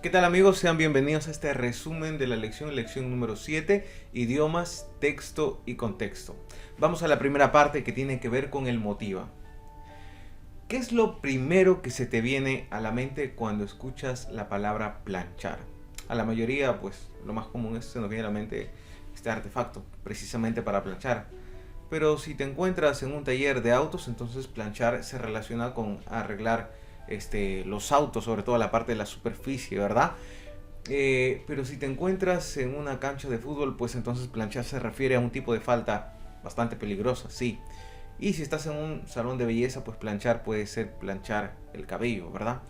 ¿Qué tal amigos? Sean bienvenidos a este resumen de la lección número 7, idiomas, texto y contexto. Vamos a la primera parte que tiene que ver con el motiva. ¿Qué es lo primero que se te viene a la mente cuando escuchas la palabra planchar? A la mayoría, pues lo más común es se nos viene a la mente este artefacto, precisamente para planchar. Pero si te encuentras en un taller de autos, entonces planchar se relaciona con arreglar los autos, sobre todo la parte de la superficie, ¿verdad? Pero si te encuentras en una cancha de fútbol, pues entonces planchar se refiere a un tipo de falta bastante peligrosa, sí. Y si estás en un salón de belleza, pues planchar puede ser planchar el cabello, ¿verdad?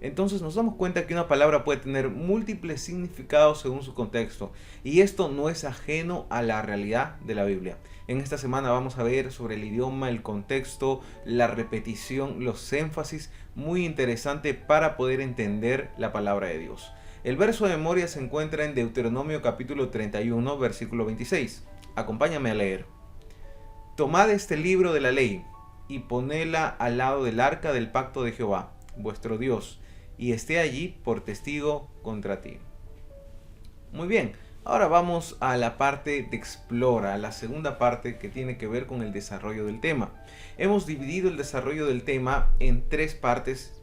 Entonces nos damos cuenta que una palabra puede tener múltiples significados según su contexto, y esto no es ajeno a la realidad de la Biblia. En esta semana vamos a ver sobre el idioma, el contexto, la repetición, los énfasis, muy interesante para poder entender la palabra de Dios. El verso de memoria se encuentra en Deuteronomio capítulo 31, versículo 26. Acompáñame a leer. Tomad este libro de la ley y ponedla al lado del arca del pacto de Jehová, vuestro Dios, y esté allí por testigo contra ti. Muy bien, ahora vamos a la parte de explora, a la segunda parte que tiene que ver con el desarrollo del tema. Hemos dividido el desarrollo del tema en tres partes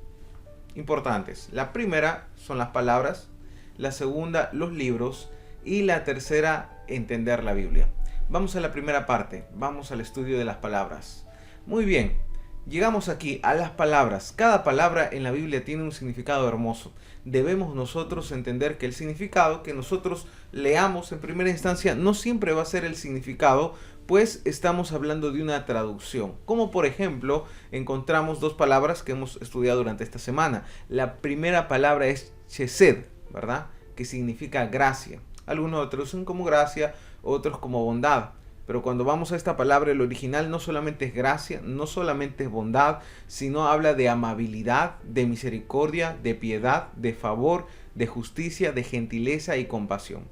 importantes. La primera son las palabras, la segunda los libros y la tercera entender la Biblia. Vamos a la primera parte, vamos al estudio de las palabras. Muy bien. Llegamos aquí a las palabras. Cada palabra en la Biblia tiene un significado hermoso. Debemos nosotros entender que el significado que nosotros leamos en primera instancia no siempre va a ser el significado, pues estamos hablando de una traducción. Como por ejemplo, encontramos dos palabras que hemos estudiado durante esta semana. La primera palabra es chesed, ¿verdad? Que significa gracia. Algunos lo traducen como gracia, otros como bondad. Pero cuando vamos a esta palabra, el original no solamente es gracia, no solamente es bondad, sino habla de amabilidad, de misericordia, de piedad, de favor, de justicia, de gentileza y compasión.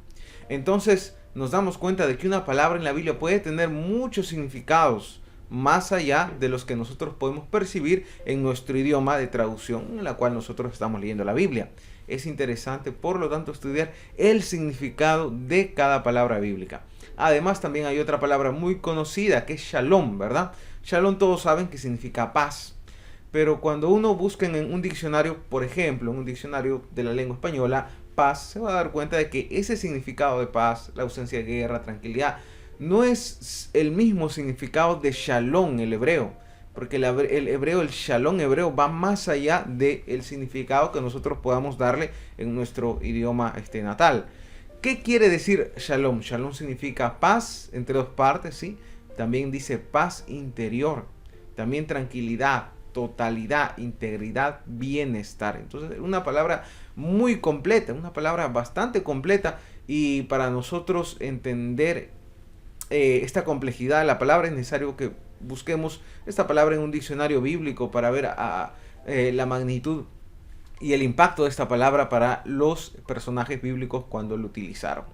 Entonces nos damos cuenta de que una palabra en la Biblia puede tener muchos significados, más allá de los que nosotros podemos percibir en nuestro idioma de traducción en la cual nosotros estamos leyendo la Biblia. Es interesante, por lo tanto, estudiar el significado de cada palabra bíblica. Además, también hay otra palabra muy conocida que es shalom, ¿verdad? Shalom todos saben que significa paz. Pero cuando uno busca en un diccionario, por ejemplo, en un diccionario de la lengua española, paz, se va a dar cuenta de que ese significado de paz, la ausencia de guerra, tranquilidad, no es el mismo significado de shalom, el hebreo. Porque el hebreo, el shalom hebreo, va más allá del significado que nosotros podamos darle en nuestro idioma natal. ¿Qué quiere decir shalom? Shalom significa paz entre dos partes, ¿sí? También dice paz interior, también tranquilidad, totalidad, integridad, bienestar. Entonces, una palabra muy completa, una palabra bastante completa, y para nosotros entender esta complejidad de la palabra es necesario que busquemos esta palabra en un diccionario bíblico para ver la magnitud y el impacto de esta palabra para los personajes bíblicos cuando lo utilizaron.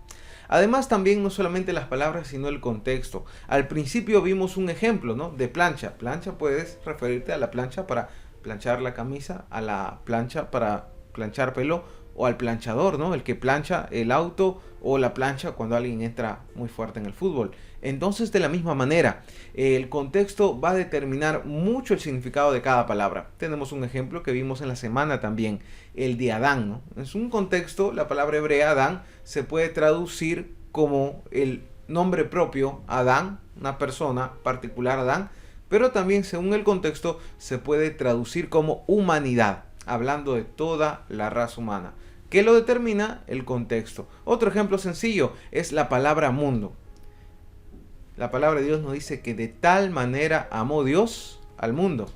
Además, también no solamente las palabras, sino el contexto. Al principio vimos un ejemplo, ¿no?, de plancha. Plancha, puedes referirte a la plancha para planchar la camisa, a la plancha para planchar pelo, o al planchador, ¿no?, el que plancha el auto, o la plancha cuando alguien entra muy fuerte en el fútbol. Entonces, de la misma manera, el contexto va a determinar mucho el significado de cada palabra. Tenemos un ejemplo que vimos en la semana también, el de Adán, ¿no? Es un contexto, la palabra hebrea Adán se puede traducir como el nombre propio Adán, una persona particular Adán, pero también según el contexto se puede traducir como humanidad, hablando de toda la raza humana. ¿Qué lo determina? El contexto. Otro ejemplo sencillo es la palabra mundo. La palabra de Dios nos dice que de tal manera amó Dios al mundo.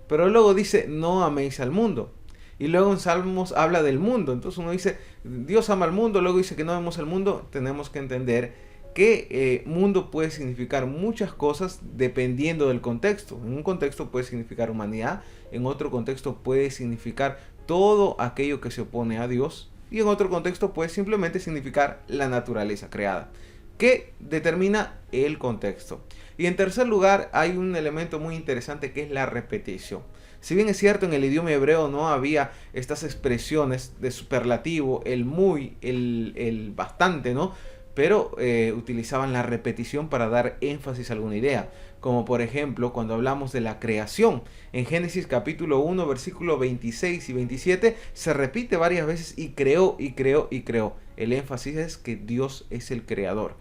Pero luego dice, no améis al mundo. Y luego en Salmos habla del mundo. Entonces uno dice, Dios ama al mundo, luego dice que no amemos al mundo. Tenemos que entender que mundo puede significar muchas cosas dependiendo del contexto. En un contexto puede significar humanidad, en otro contexto puede significar todo aquello que se opone a Dios, y en otro contexto puede simplemente significar la naturaleza creada. ¿Qué determina el contexto? Y en tercer lugar, hay un elemento muy interesante que es la repetición. Si bien es cierto, en el idioma hebreo no había estas expresiones de superlativo, el muy, el bastante, ¿no? Pero utilizaban la repetición para dar énfasis a alguna idea. Como por ejemplo, cuando hablamos de la creación. En Génesis capítulo 1, versículos 26 y 27, se repite varias veces y creó, y creó, y creó. El énfasis es que Dios es el creador.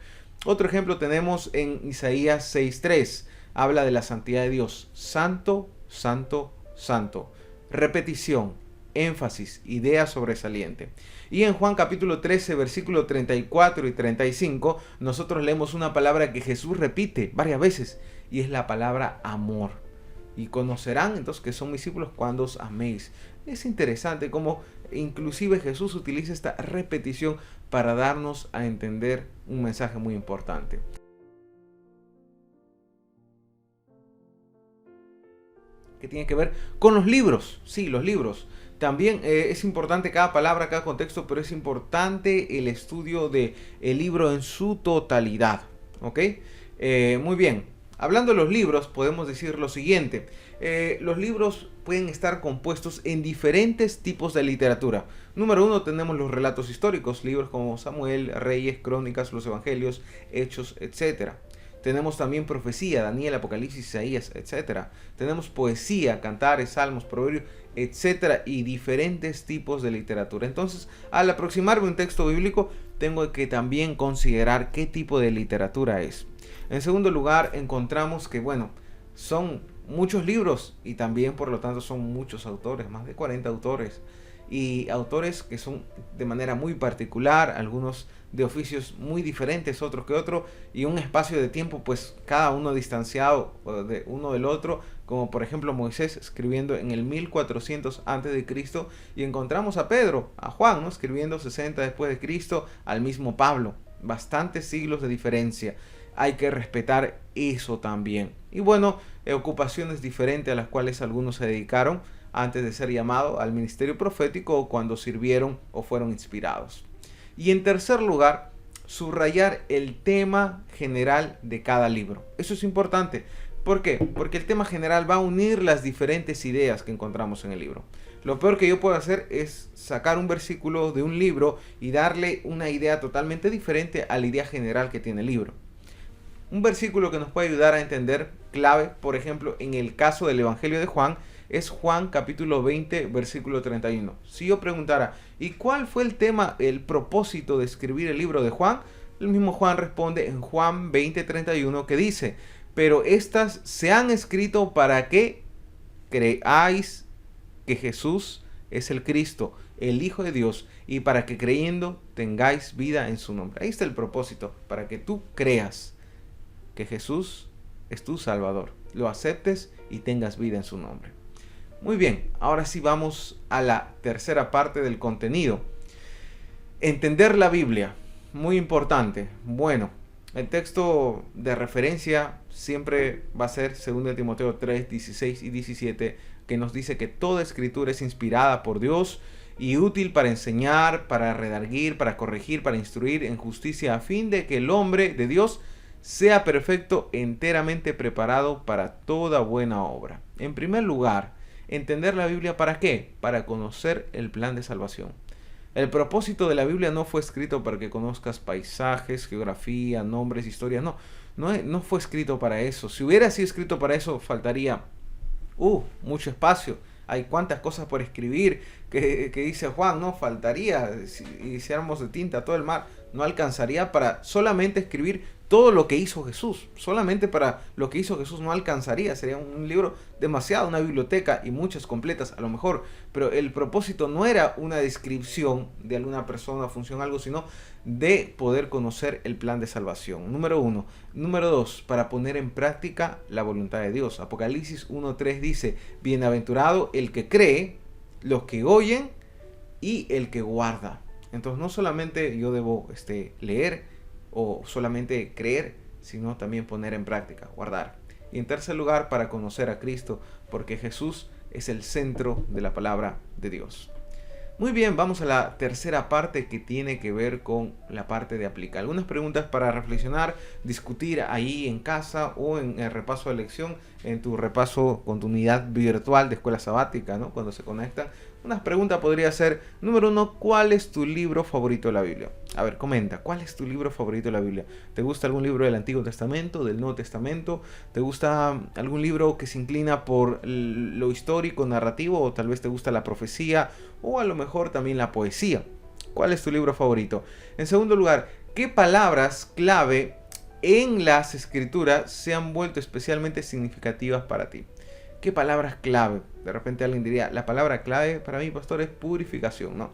Otro ejemplo tenemos en Isaías 6.3. Habla de la santidad de Dios. Santo, santo, santo. Repetición, énfasis, idea sobresaliente. Y en Juan capítulo 13, versículos 34 y 35, nosotros leemos una palabra que Jesús repite varias veces, y es la palabra amor. Y conocerán entonces que son mis discípulos cuando os améis. Es interesante cómo inclusive Jesús utiliza esta repetición para darnos a entender un mensaje muy importante. Que tiene que ver con los libros. Sí, los libros. También es importante cada palabra, cada contexto, pero es importante el estudio del libro en su totalidad. ¿Ok? Muy bien. Hablando de los libros, podemos decir lo siguiente. Los libros pueden estar compuestos en diferentes tipos de literatura. Número uno, tenemos los relatos históricos, libros como Samuel, Reyes, Crónicas, los Evangelios, Hechos, etc. Tenemos también profecía, Daniel, Apocalipsis, Isaías, etc. Tenemos poesía, cantares, salmos, proverbios, etc. Y diferentes tipos de literatura. Entonces, al aproximarme a un texto bíblico, tengo que también considerar qué tipo de literatura es. En segundo lugar, encontramos que, bueno, son muchos libros y también, por lo tanto, son muchos autores, más de 40 autores. Y autores que son de manera muy particular, algunos de oficios muy diferentes, otros que otro, y un espacio de tiempo, pues cada uno distanciado de uno del otro, como por ejemplo Moisés escribiendo en el 1400 a.C. y encontramos a Pedro, a Juan, ¿no? Escribiendo 60 después de Cristo, al mismo Pablo, bastantes siglos de diferencia. Hay que respetar eso también. Y bueno, ocupaciones diferentes a las cuales algunos se dedicaron antes de ser llamados al ministerio profético o cuando sirvieron o fueron inspirados. Y en tercer lugar, subrayar el tema general de cada libro. Eso es importante. ¿Por qué? Porque el tema general va a unir las diferentes ideas que encontramos en el libro. Lo peor que yo puedo hacer es sacar un versículo de un libro y darle una idea totalmente diferente a la idea general que tiene el libro. Un versículo que nos puede ayudar a entender clave, por ejemplo, en el caso del Evangelio de Juan, es Juan capítulo 20, versículo 31. Si yo preguntara, ¿y cuál fue el tema, el propósito de escribir el libro de Juan? El mismo Juan responde en Juan 20, 31 que dice, pero estas se han escrito para que creáis que Jesús es el Cristo, el Hijo de Dios, y para que creyendo tengáis vida en su nombre. Ahí está el propósito, para que tú creas que Jesús es tu Salvador, lo aceptes y tengas vida en su nombre. Muy bien, ahora sí vamos a la tercera parte del contenido. Entender la Biblia, muy importante. Bueno, el texto de referencia siempre va a ser 2 Timoteo 3, 16 y 17, que nos dice que toda escritura es inspirada por Dios y útil para enseñar, para redarguir, para corregir, para instruir en justicia, a fin de que el hombre de Dios sea perfecto, enteramente preparado para toda buena obra. En primer lugar, entender la Biblia, ¿para qué? Para conocer el plan de salvación. El propósito de la Biblia no fue escrito para que conozcas paisajes, geografía, nombres, historias. No fue escrito para eso. Si hubiera sido escrito para eso, faltaría mucho espacio. Hay cuantas cosas por escribir que dice Juan, no faltaría. Si hiciéramos de tinta todo el mar, no alcanzaría para solamente escribir todo lo que hizo Jesús. Solamente para lo que hizo Jesús no alcanzaría. Sería un libro demasiado, una biblioteca y muchas completas a lo mejor. Pero el propósito no era una descripción de alguna persona, función, algo, sino de poder conocer el plan de salvación. Número 1. Número 2. Para poner en práctica la voluntad de Dios. Apocalipsis 1.3 dice, bienaventurado el que cree, los que oyen y el que guarda. Entonces no solamente yo debo leer o solamente creer, sino también poner en práctica, guardar. Y en tercer lugar, para conocer a Cristo, porque Jesús es el centro de la palabra de Dios. Muy bien, vamos a la tercera parte que tiene que ver con la parte de aplicar. Algunas preguntas para reflexionar, discutir ahí en casa o en el repaso de lección, en tu repaso con tu unidad virtual de escuela sabática, ¿no? Cuando se conectan. Una pregunta podría ser, número 1, ¿cuál es tu libro favorito de la Biblia? A ver, comenta, ¿cuál es tu libro favorito de la Biblia? ¿Te gusta algún libro del Antiguo Testamento, del Nuevo Testamento? ¿Te gusta algún libro que se inclina por lo histórico, narrativo, o tal vez te gusta la profecía, o a lo mejor también la poesía? ¿Cuál es tu libro favorito? En segundo lugar, ¿qué palabras clave en las escrituras se han vuelto especialmente significativas para ti? ¿Qué palabras clave? De repente alguien diría, la palabra clave para mí, pastor, es purificación. No,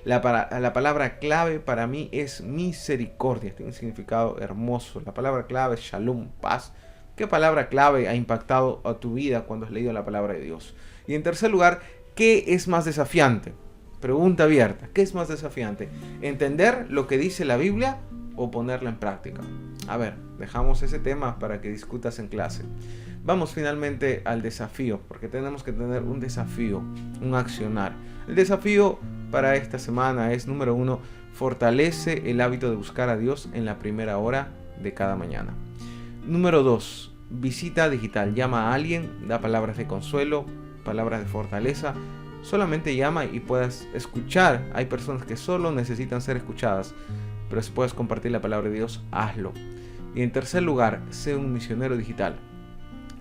la palabra clave para mí es misericordia. Tiene un significado hermoso. La palabra clave es shalom, paz. ¿Qué palabra clave ha impactado a tu vida cuando has leído la palabra de Dios? Y en tercer lugar, ¿qué es más desafiante? Pregunta abierta. ¿Qué es más desafiante? ¿Entender lo que dice la Biblia o ponerla en práctica? A ver, dejamos ese tema para que discutas en clase. Vamos finalmente al desafío, porque tenemos que tener un desafío, un accionar. El desafío para esta semana es, número 1, fortalece el hábito de buscar a Dios en la primera hora de cada mañana. Número 2, visita digital. Llama a alguien, da palabras de consuelo, palabras de fortaleza. Solamente llama y puedas escuchar. Hay personas que solo necesitan ser escuchadas, pero si puedes compartir la palabra de Dios, hazlo. Y en tercer lugar, sé un misionero digital.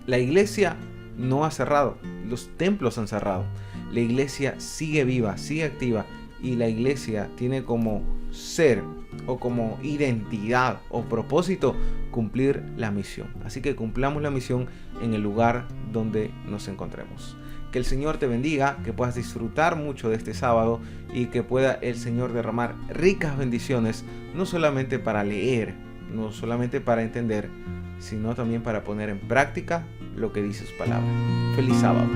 La iglesia no ha cerrado, los templos han cerrado. La iglesia sigue viva, sigue activa, y la iglesia tiene como ser o como identidad o propósito cumplir la misión. Así que cumplamos la misión en el lugar donde nos encontremos. Que el Señor te bendiga, que puedas disfrutar mucho de este sábado y que pueda el Señor derramar ricas bendiciones, no solamente para leer, no solamente para entender, sino también para poner en práctica lo que dice su palabra. Feliz sábado.